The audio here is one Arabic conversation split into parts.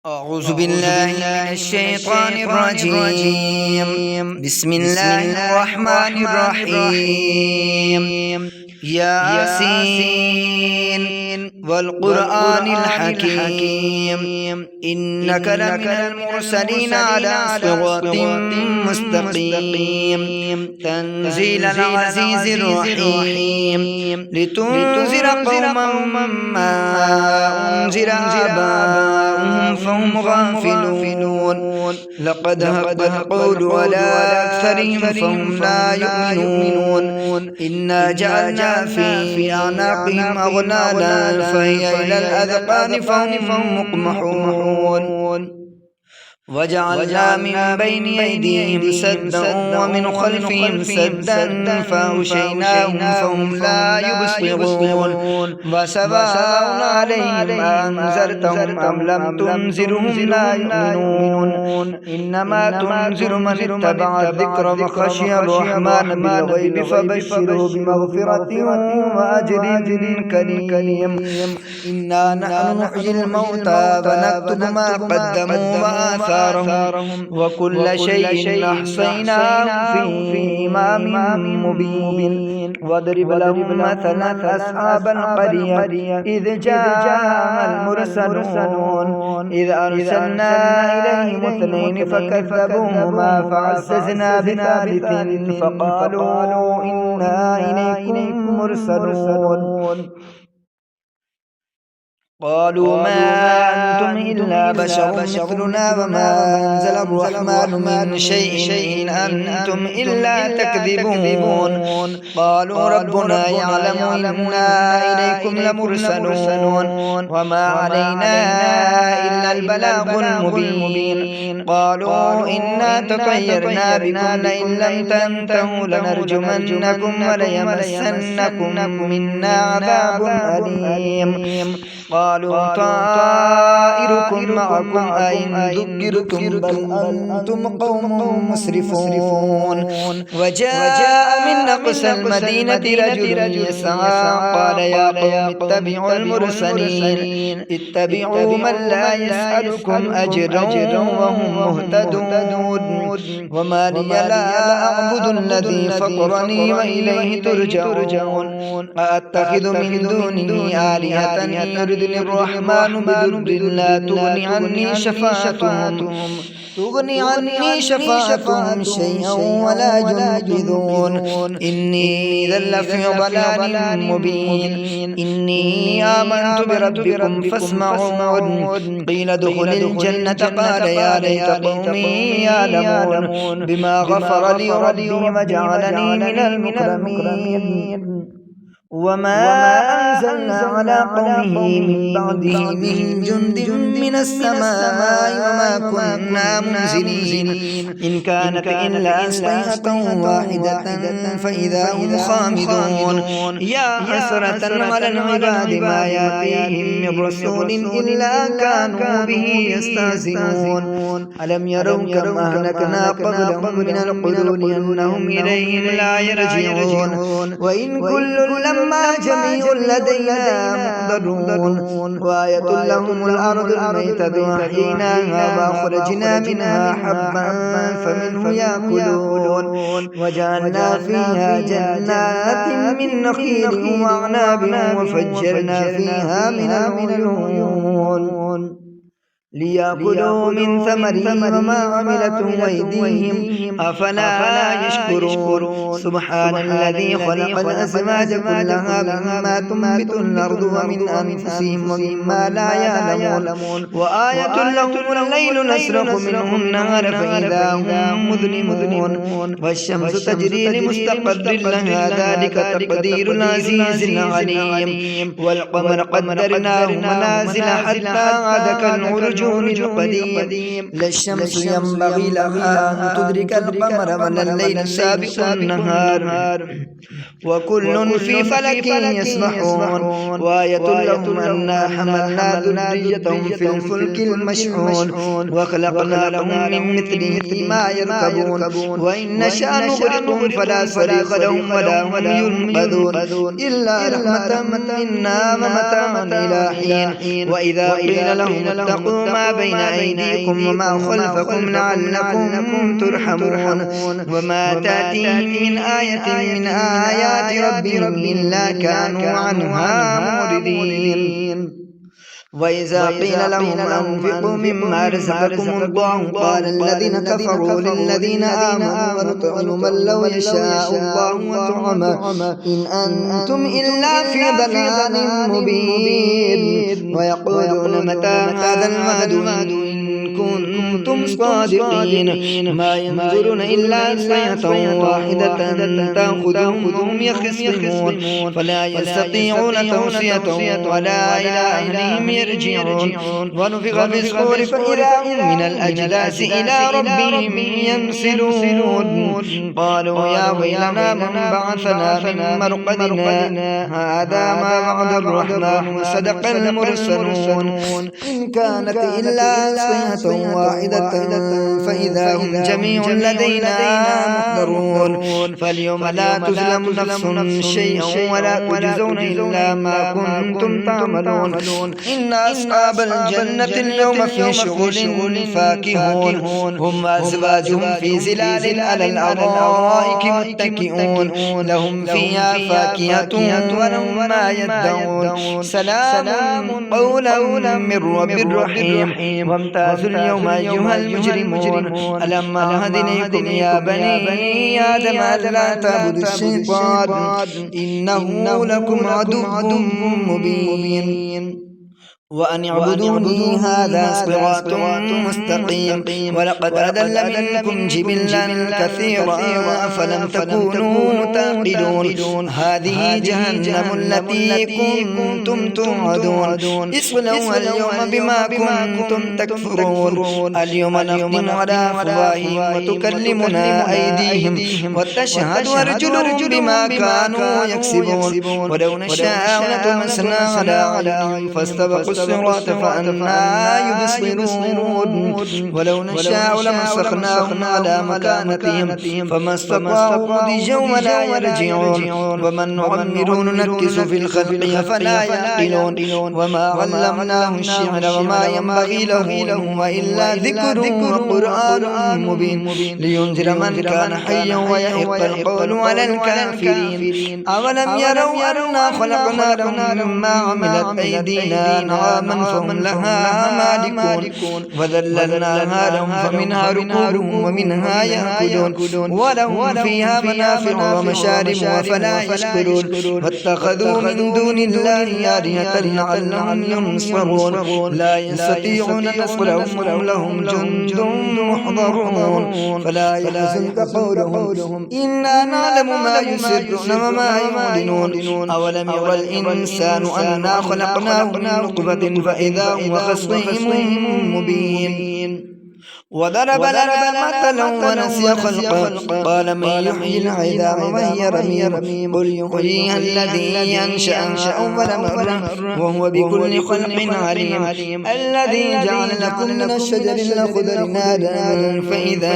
أعوذ بالله من الشيطان الرجيم. بسم الله الرحمن الرحيم. ياسين والقرآن الحكيم إنك لمن المرسلين على صراط مستقيم تنزيل العزيز الرحيم لتنذر قوما ما أنذر آباؤهم فهم غافلون لقد حق القول على أكثرهم فهم لا يؤمنون إنا جعلنا في أعناقهم أغلالا فهي إلى الأذقان فهم مقمحون وجعلنا من بين أيديهم سدا ومن خلفهم سدا فأغشيناهم فهم لا يبصرون وسواء عليهم أنذرتهم أم لم تنذرهم لا يؤمنون إنما تنذر من اتبع الذكر وخشي الرحمن بالغيب فبشره بمغفرة وأجر كريم إنا نحن نحيي الموتى ونكتب ما قدموا وآثارهم وكل شيء أحصيناه في إمام مبين واضرب لهم مثلا أصحاب القرية إذ جاء المرسلون إذ أرسلنا إليهم اثنين فكذبوهما فعززنا بثالث فقالوا إنا إليكم مرسلون قالوا ما أنتم إلا بشر مثلنا وما أنزل الرحمن من شيء إن أنتم إلا تكذبون قالوا ربنا يعلم إنا إليكم لمرسلون وما علينا إلا البلاغ المبين قالوا إنا تطيرنا بكم لئن لم تنتهوا لنرجمنكم وليمسنكم منا عذاب أليم قالوا طائركم معكم أئن ذكرتم بل أنتم قوم مسرفون وجاء من أقصى المدينة رجل يسعى قال يا قوم اتبعوا المرسلين اتبعوا من لا يسألكم أجرا وهم مهتدون وما لي لا أعبد الذي فطرني وإليه ترجعون أأتخذ من دونه آلهة يردني الرحمن بضر لا تغني عني شفاعتهم شيئا ولا ينقذون إني إذا لفي ضلال مبين إني آمنت بربكم فاسمعون قيل ادخل الجنة قال يا ليت قومي يعلمون بما غفر لي ربي وجعلني من المكرمين وما أنزلنا على قومه من بعده من جند من السماء وما كنا منزلين إن كانت إلا صيحة واحدة فإذا هم خامدون يا حسرة على العباد ما يأتيهم من رسول إلا كانوا به يستهزئون ألم يروا كم أهلكنا قبلهم من القرون أنهم إليهم لا يرجعون وإن كل ما جميع لدينا محضرون وآية لهم الأرض الميتة أحييناها وأخرجنا منها حبا فمنه يأكلون وجعلنا فيها جنات من نخيل وأعناب وفجرنا فيها من العيون ليأكلوا من ثمره وما عملته أيديهم أفلا يشكرون سبحان الذي خلق الأزواج كلها مما تنبت الأرض ومن أنفسهم ومما لا يعلمون وآية لهم الليل نسلخ منه النهار فإذا هم مظلمون والشمس تجري لمستقر لها ذلك تقدير العزيز العليم والقمر قدرناه منازل حتى عاد كالعرجون القديم لا الشمس ينبغي لها أن تدرك القمر ولا الليل سابق النهار وكل في فلك يسبحون وآية لهم أنا حملنا ذريتهم في الفلك المشحون وخلقنا لهم من مثله ما يركبون وإن نشأ نغرقهم فلا صريخ لهم ولا هم ينقذون إلا رحمة منا ومتاعا إلى حين وإذا قيل لهم اتقوا ما بين أيديكم وما خلفكم لعلكم ترحمون وما تأتيهم من آية من آيات ربهم إلا كانوا عنها معرضين وإذا قيل لهم أنفقوا مما رزقكم الله قال الذين كفروا للذين آمنوا ونطعم من لو يشاء الله وطعمه إن أنتم إلا في ضلال مبين ويقولون متى هذا الوعد إن كنتم صادقين ما ينظرون إلا صيحة واحدة تأخذهم وهم يخصمون فلا يستطيعون توصية ولا إلى أهلهم يرجعون ونفخ في الصور فإذا هم من الأجداث إلى ربهم ينسلون قالوا يا ويلنا من بعثنا من مرقدنا هذا ما وعد الرحمن وصدق المرسلون إن كانت إلا صيحة واحدة فإذا هم جميع لدينا محضرون فاليوم لا تظلم نفس شيئا ولا تجزون إلا ما كنتم تعملون إن أصحاب الجنة اليوم في شغل فاكهون هم أزواجهم في ظلال على الأرائك متكئون لهم فيها فاكهة ولهم ما يدعون سلام قولا من رب رحيم وامتازوا اليوم أيها المجرمون ألم أعهد إليكم يا بني آدم ألا تعبدوا الشيطان إنه لكم عدو مبين وأن اعبدوني هذا صراط مستقيم ولقد أضل منكم جبلا كثيرا أفلم تكونوا تعقلون هذه جهنم التي كنتم توعدون اصلوها اليوم بما كنتم تكفرون اليوم نختم على أفواههم وتكلمنا أيديهم وتشهد أرجلهم بما كانوا يكسبون ولو نشاء لطمسنا على أعينهم فاستبقوا الصراط فأنا يبصرون ولو نشاء لمسخناهم على مكانتهم فما استطاعوا مضجا ولا يرجعون ومن نعمره ننكس في الخلق فلا يعقلون وما علمناه الشعر وما ينبغي له وإلا ذكر وقرآن مبين لينذر من كان حيا ويحق القول على الكافرين أولم يروا أنا خلقنا لهم مما عملت أيدينا من فهم لها مالكون وذللناها لهم فمنها ركوبهم ومنها يأكلون ولهم فيها منافع ومشارب وفلا يشكرون واتخذوا من دون الله آلهة لعلهم ينصرون لا يستطيعون نصرهم لهم جند محضرون فلا يحزنك قولهم إنا نعلم ما يسرون وما يعلنون أولم يرى الإنسان أنا خلقناه من نطفة فإذا هو خصيم مبين وضرب لنا مثلا ونسي خلقه قال من يحيي العظام وهي رميم قل يحييها الذي أنشأها أول مرة وهو بكل خلق عليم الذي جعل لكم من الشجر الأخضر نارا فإذا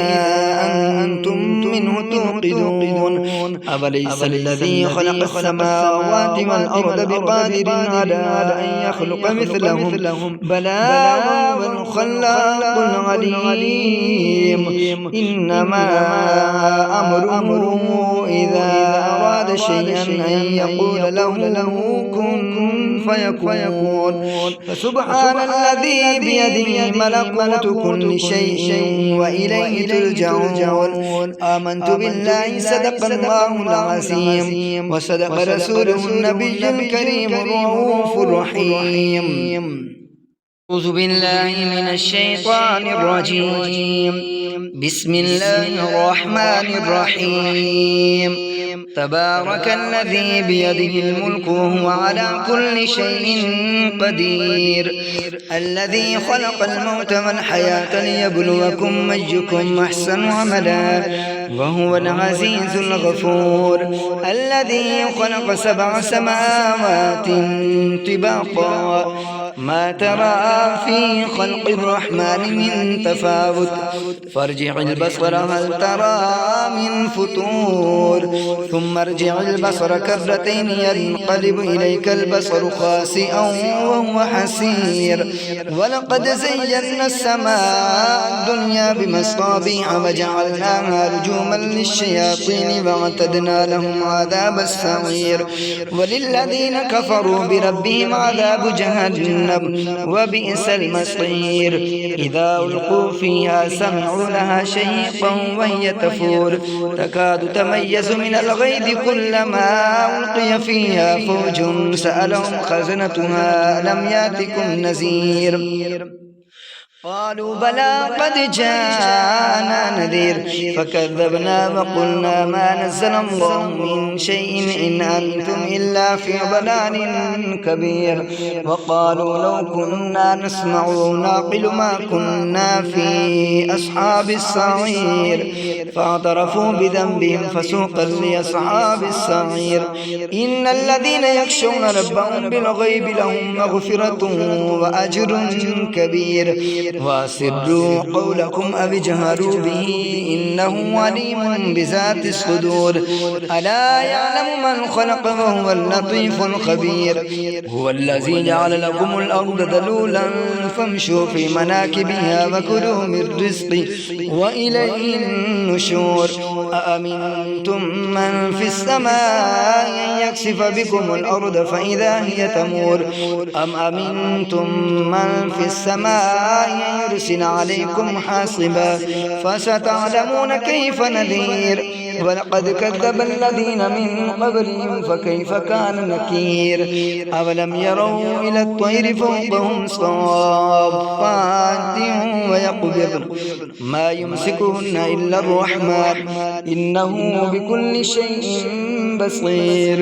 أنتم منه توقدون أوليس الذي خلق السماوات والأرض بقادر على أن يخلق مثلهم بلى وهو الخلاق العليم إنما أمره إذا أراد شيئا أن يقول له كن فيكون فسبحان الذي بيده ملكوت كل شيء وإليه ترجعون آمنت بالله صدق الله العظيم وصدق رسوله النبي الكريم الرؤوف الرحيم أعوذ بالله من الشيطان الرجيم بسم الله الرحمن الرحيم تبارك الذي بيده الملك وهو على كل شيء قدير الذي خلق الموت والحياة ليبلوكم أيكم أحسن عملا وهو العزيز الغفور الذي خلق 7 سماوات طباقا ما ترى في خلق الرحمن من تفاوت فارجع البصر هل ترى من فتور ثم ارجع البصر كرتين ينقلب إليك البصر خاسئا وهو حسير ولقد زينا السماء الدنيا بمصابيح وجعلناها رجوما للشياطين واعتدنا لهم عذاب السعير وللذين كفروا بربهم عذاب جهنم وبئس المصير إذا ألقوا فيها سمعوا لها شهيقا وهي تفور تكاد تميز من الغيظ كلما ألقي فيها فوج سألهم خزنتها ألم يأتكم نذير قالوا بلى قد جاءنا نذير فكذبنا وقلنا ما نزل الله من شيء إن أنتم إلا في ضلال كبير وقالوا لو كنا نسمع ونعقل ما كنا في أصحاب السعير فاعترفوا بذنبهم فسوقا لأصحاب السعير إن الذين يخشون ربهم بالغيب لهم مغفرة وأجر كبير واسروا قولكم أو اجهروا به إنه عليم بذات الصدور ألا يعلم من خلق وهو اللطيف الخبير هو الذي جعل لكم الأرض ذلولا فامشوا في مناكبها وكلوا من رزقه وإليه النشور أأمنتم من في السماء أن يكسف بكم الأرض فإذا هي تمور أم أمنتم من في السماء أن يرسل عليكم حاصبا فستعلمون كيف نذير ولقد كذب الذين من قبلهم فكيف كان نكير أولم يروا إلى الطير فوقهم صافات ويقبضن ما يمسكهن إلا الرحمن إنه بكل شيء بصير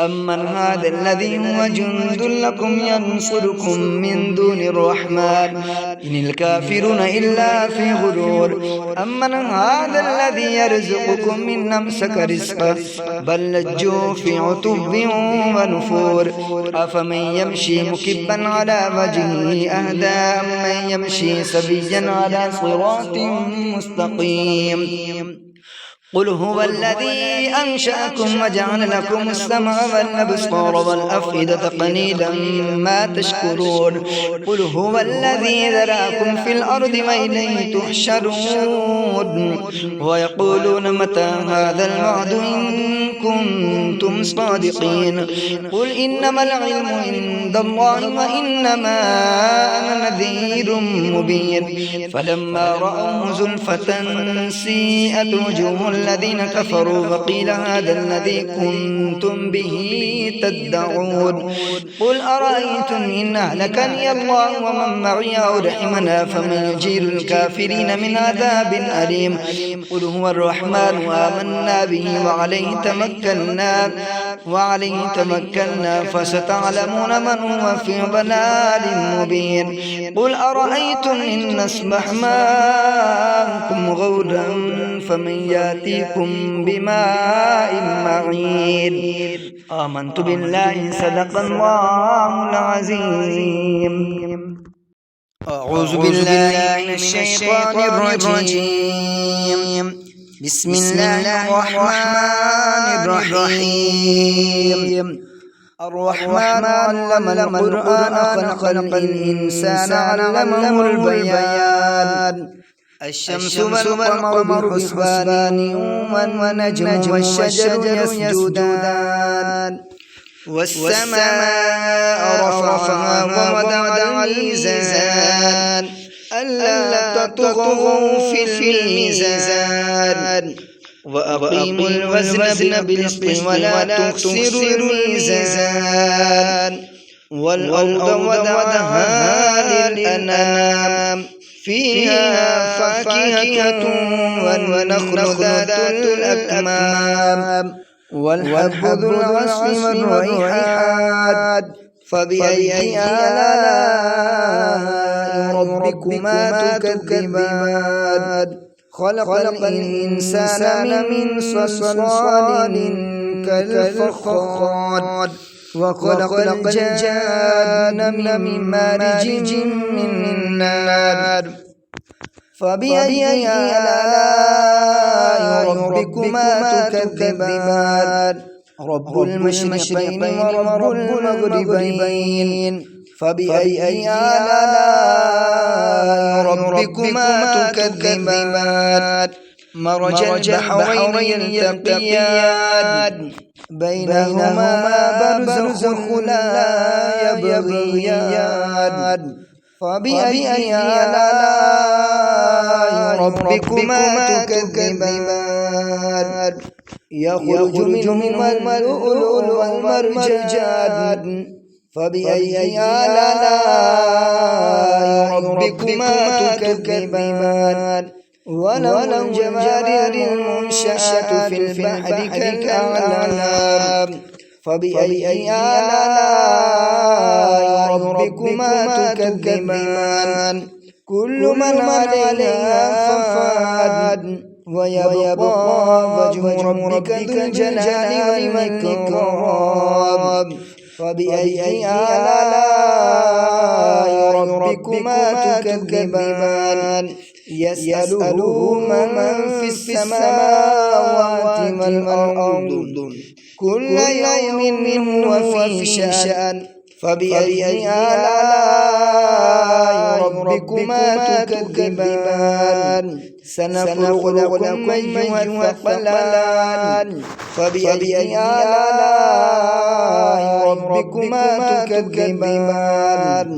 أمن هذا الذي هو جند لكم ينصركم من دون الرحمن إن الكافرون إلا في غرور أمن هذا الذي يرزقكم من أمسك رزقه بل لجوا في عتب ونفور أفمن يمشي مكبا على وجهه أهدى من يمشي سبيا على صراط مستقيم قل هو الذي أنشأكم وجعل لكم السمع والأبصار والأفئدة قليلا ما تشكرون قل هو الذي ذراكم في الأرض وإليه تحشرون ويقولون متى هذا الوعد إن كنتم صادقين قل إنما العلم عند الله وإنما أنا نذير مبين فلما رأوه زلفة سيئت وجوه الذين كفروا وقيل هذا الذي كنتم به تدعون قل أرأيتم إن أهلكني الله ومن معي أو رحمنا فمن يجير الكافرين من عذاب أليم قل هو الرحمن وآمنا به وعليه تمكنا فستعلمون من هو في ضلال مبين قل أرأيتم إن أصبح ماءكم غورا فمن يأتيكم بماء معين آمنت بالله صدق الله العظيم أعوذ بالله من الشيطان الرجيم بسم الله الرحمن الرحيم الرحمن علم القرآن خلق الإنسان علمه البيان الشمس والقمر بحسبان والنجم والشجر يسجدان والسماء رفعها ووضع الميزان ألا تطغوا في الميزان وأقيموا الوزن بالقسط ولا تخسروا الميزان والأرض وضعها للأنام فيها فاكهة والنخل ذات الأكمام والحب ذو العصف والريحان فبأي آلاء ربكما تكذبان خلق الإنسان من صلصال كالفخار وخلق الجان من مارج من نار فبأي آلاء ربكما تكذبان رب المشرقين ورب المغربين فبأي آلاء ربكما تكذبان مرج البحرين يلتقيان بينهما برزخ لا يبغيان فبأي آلاء ربكما تكذبان يخرج منهما اللؤلؤ والمرجان فبأي آلاء ربكما تكذبان وله الجوار المنشآت في البحر كالأعلام فبأي آلاء ربكما تكذبان كل من عليها فان ويبقى وجه ربك ذو الجلال والإكرام فبأي آلاء ربكما تكذبان يسأله من في السماوات والأرض كل يوم هو في شأن فبأي آلاء ربكما تكذبان سنفرغ لكم أيها الثقلان فبأي آلاء ربكما تكذبان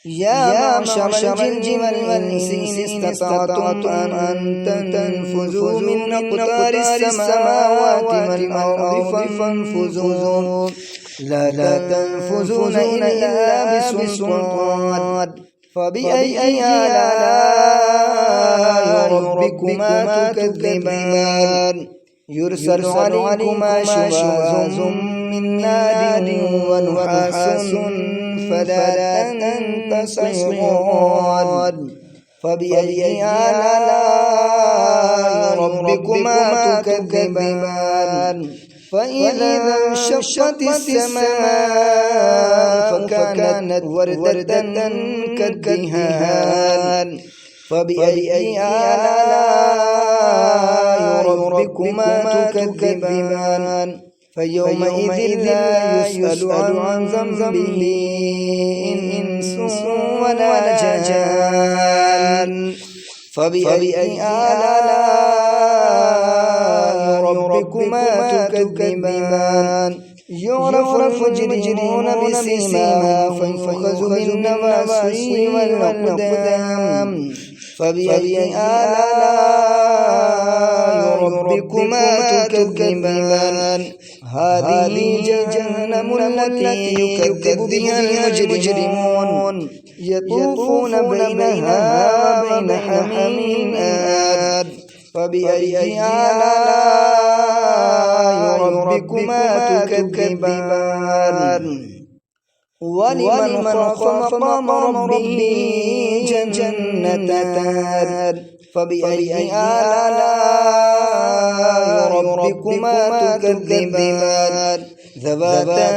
يا معشر الجن والإنس إن استطعتم أن تنفذوا من أقطار السماوات والأرض فانفذوا لا تنفذون إلا بسلطان فبأي آلاء ربكما تكذبان يرسل عليكما شواظ من نار ونحاس فلا تنتصران فبأي آلاء ربكما تكذبان فإذا انشقت السماء فكانت وردة كالدهان فبأي آلاء ربكما تكذبان فيومئذ لا يسأل عن ذنبه إنس ولا جان فبأي آلاء ربكما تكذبان يعرف المجرمون بسيماهم فيؤخذ بالنواصي والأقدام فبأي آلاء ربكما تكذبان هذه جهنم التي يكذب بها المجرمون يطوفون بينها وبين حميم آن فبأي آلاء ربكما تكذبان ولمن خاف مقام ربه جنتان فبأي آلاء ربكما تكذبان ذواتا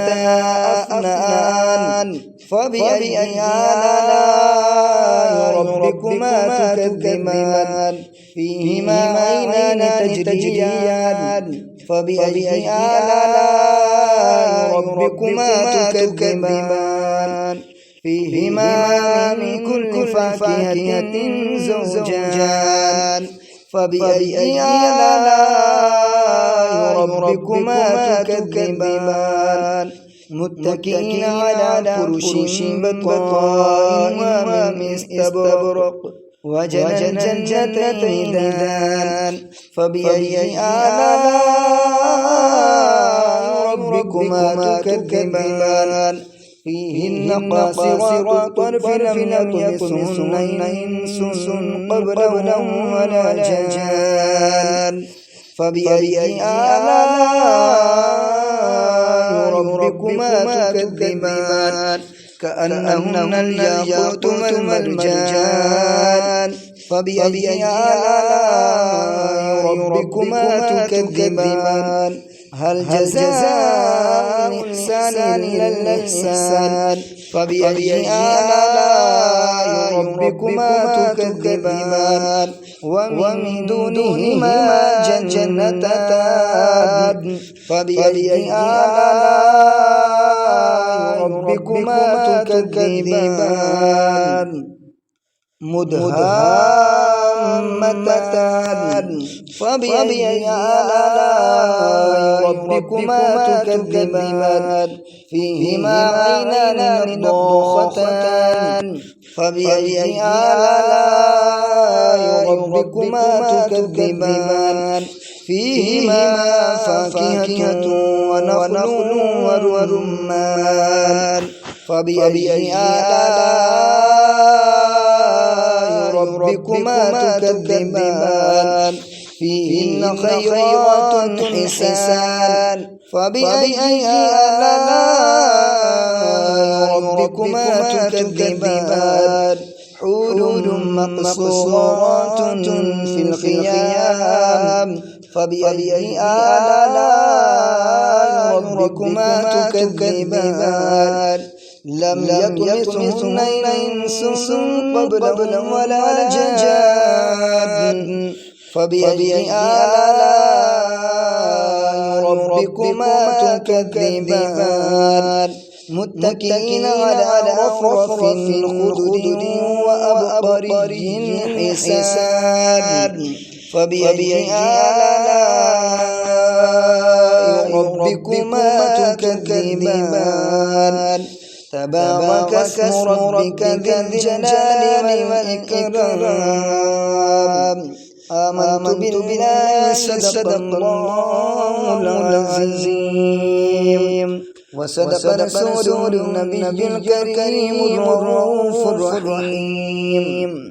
أفنان فبأي آلاء ربكما تكذبان فيهما عينان تجريان فبأي آلاء ربكما تكذبان فيهما من كل فاكهة زوجان فبأي آلاء ربكما تكذبان متكئين على فرش بطائنها من استبرق وجنى الجنتين دان فبأي آلاء ربكما تكذبان فيهن قاصرات الطرف لم يطمثهن إنس قبلهم ولا جان فبأي آلاء ربكما تكذبان كأنهن الياقوت والمرجان فبأي آلاء ربكما تكذبان هل جزاء الإحسان إلا الإحسان فبأي آلاء ربكما تكذبان ومن دونهما جنتان فبأي آلاء ربكما تكذبان مدهامتان فبأي آلاء ربكما تكذبان فيهما عينان نضاختان فبأي آلاء ربكما تكذبان فيهما فاكهة ونخل ورمان فبأي آلاء ربكما تكذبان فيهن خيرات حسان فبأي آلاء ربكما تكذبان حور مقصورات في الخيام فبأي آلاء ربكما تكذبان لم يطمثهن إنس قبلهم ولا جان فبأي آلاء ربكما تكذبان متكئين على رفرف خدر وأبقري حسان فبأي آلاء ربكما تكذبان تبارك اسم ربك ذي الجلال والإكرام آمنت بالله صدق الله العظيم وصدق رسول النبي الكريم الرؤوف الرحيم.